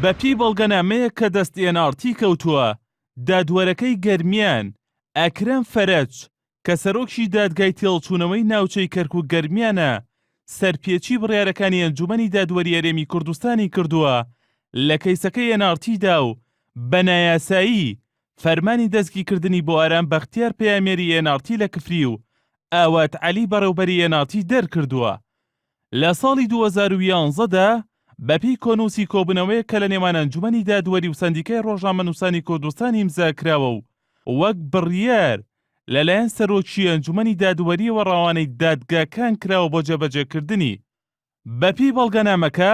بەپی بەڵگەنامەیە کە دەست NRT کەوتووە دادوەرەکەی گەرمیان ئەکرەم فەرەج کە سەرۆکی دادگای تێڵچوونەوەی ناوچەی کەرکووک گەرمیانە سەرپێچی بڕیارەکانی ئەنجومەنی دادوەری هەرێمی کوردستانی کردووە لە کەیسەکەی NRTدا و بە نایاسایی فەرمانی دەستگیرکردنی بۆ ئارام بەختیار پەیامێری NRT لە کفری و ئاوات عەلی بەڕێوەبەری NRT دەرکردووە. لە ساڵی 2011دا بەپی کۆنووسی کۆبوونەوەیە کە لە نێوان ئەنجومەنی دادوەری و سەندیکای ڕۆژنامەنووسانی کوردستانی ئیمزاکراوە و وەک بڕیار لەلایەن سەرۆکی ئەنجومەنی دادوەریەوە ڕاوانەی دادگاکان کراوە بۆ جێبەجێکردنی. بەپی بەڵگەنامەکە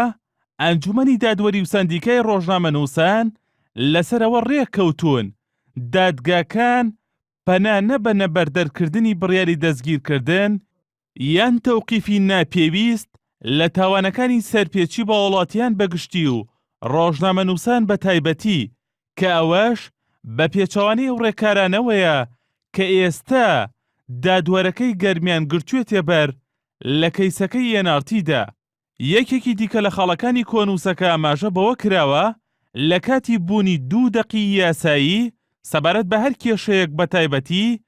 ئەنجومەنی دادوەری و سەندیکای ڕۆژنامەنووسان لەسەرەوە ڕێککەوتوون دادگاکان پەنا نەبەنە بەردەرکردنی بڕیاری دەستگیرکردن یان تەوقیفی ناپێویست لە تاوانەکانی سەرپێچی بە وڵاتیان بەگشتی و ڕۆژنامەنووسان بە تایبەتی کە ئەوەش بە پێچەوانەی ئەو ڕێکارانەوەیە کە ئێستا دادوەرەکەی گەرمیان گرتوێتێ بەر لە کەیسەکەی NRTدا. یەکێکی دیکە لە خاڵەکانی کۆنووسەکە ئاماژە بەوە کراوە لە کاتی بوونی 2 دەقی یاسایی سەبارەت بە هەر کێشەیەک بە تایبەتی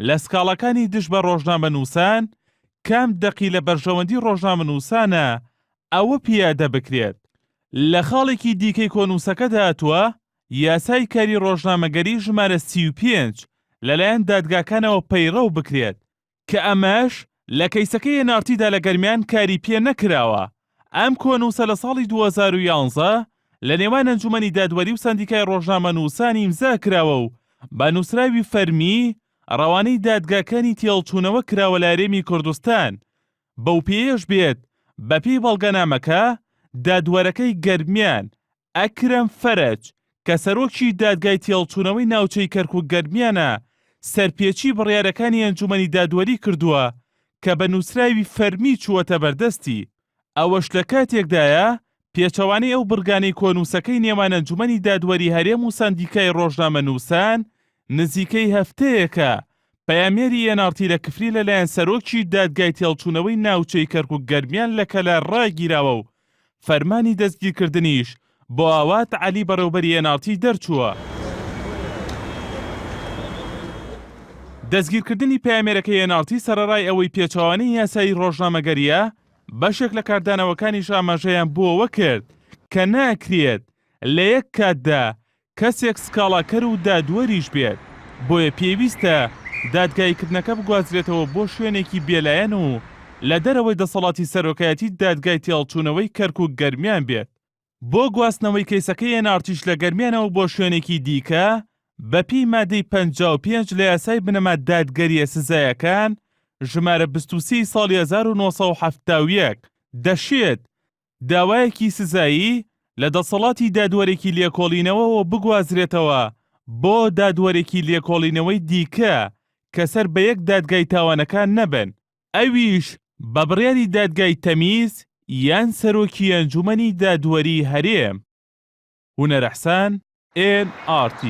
لە سکاڵەکانی دژ بە ڕۆژنامەنووسان کام دەقی لە بەرژەوەندی ڕۆژنامەنووسانە ئەوە پیادە بکرێت. لە خاڵێکی دیکەی کۆنووسەکەدا هاتووە یاسای کاری ڕۆژنامەگەری ژمارە 35 لەلایەن دادگاکانەوە پەیڕەو بکرێت کە ئەمەش لە کەیسەکەی NRTدا لە گەرمیان کاری پێ نەکراوە. ئەم کۆنووسە لە ساڵی 2011 لە نێوان ئەنجومەنی دادوەری و سەندیکای ڕۆژنامەنووسانی ئیمزا کراوە و بە نووسراوی فەرمی ڕەوانەی دادگاکانی تێڵچوونەوە کراوە لە هەرێمی کوردستان. بەو پێیەش بێت بەپێی بەڵگەنامەکە دادوەرەکەی گەرمیان ئەکرەم فەرەج کە سەرۆکی دادگای تێڵچوونەوەی ناوچەی کەرکووک گەرمیانە سەرپێچی بڕیارەکانی ئەنجومەنی دادوەری کردووە کە بە نووسراوی فەرمی چووەتە بەردەستی. ئەوەش لە کاتێکدایە پێچەوانەی ئەو بڕگانەی کۆنووسەکەی نێوان ئەنجومەنی دادوەری هەرێم و سەندیکای ڕۆژنامەنووسان نزیکەی هەفتەیەکە پەیامێری NRT لە کفری لەلایەن سەرۆکی دادگای تێڵچوونەوەی ناوچەی کەرکووک گەرمیان لە کەلار ڕاگیراوە و فەرمانی دەستگیرکردنیش بۆ ئاوات عەلی بەڕێوەبەری NRT دەرچووە. دەستگیرکردنی پەیامێرەکەی NRT سەرەڕای ئەوەی پێچەوانەی یاسایی ڕۆژنامەگەریە بەشێک لە کاردانەوەکانیش ئاماژەیان بووەوە کرد کە ناکرێت لە یەک کاتدا کەسێک سکاڵاکەر و دادوەریش بێت، بۆیە پێویستە دادگایکردنەکە بگوازرێتەوە بۆ شوێنێکی بێلایەن و لە دەرەوەی دەسەڵاتی سەرۆکایەتی دادگای تێڵچوونەوەی کەرکووک گەرمیان بێت. بۆ گواستنەوەی کەیسەکەی NRTش لە گەرمیانەوە بۆ شوێنێکی دیکە بەپی مادەی 55 لە یاسای بنەما دادگەریە سزایەکان ژمارە 23 ساڵی 1970 دەشێت داوایەکی سزایی لە دەسەڵاتی دادوەرێکی لێکۆڵینەوەەوە بگوازرێتەوە بۆ دادوەرێکی لێکۆڵینەوەی دیکە کە سەر بە یەک دادگای تاوانەکان نەبن، ئەویش بە بڕیاری دادگای تەمیز یان سەرۆکی ئەنجومەنی دادوەری هەرێم. هونەر ئەحسان NRT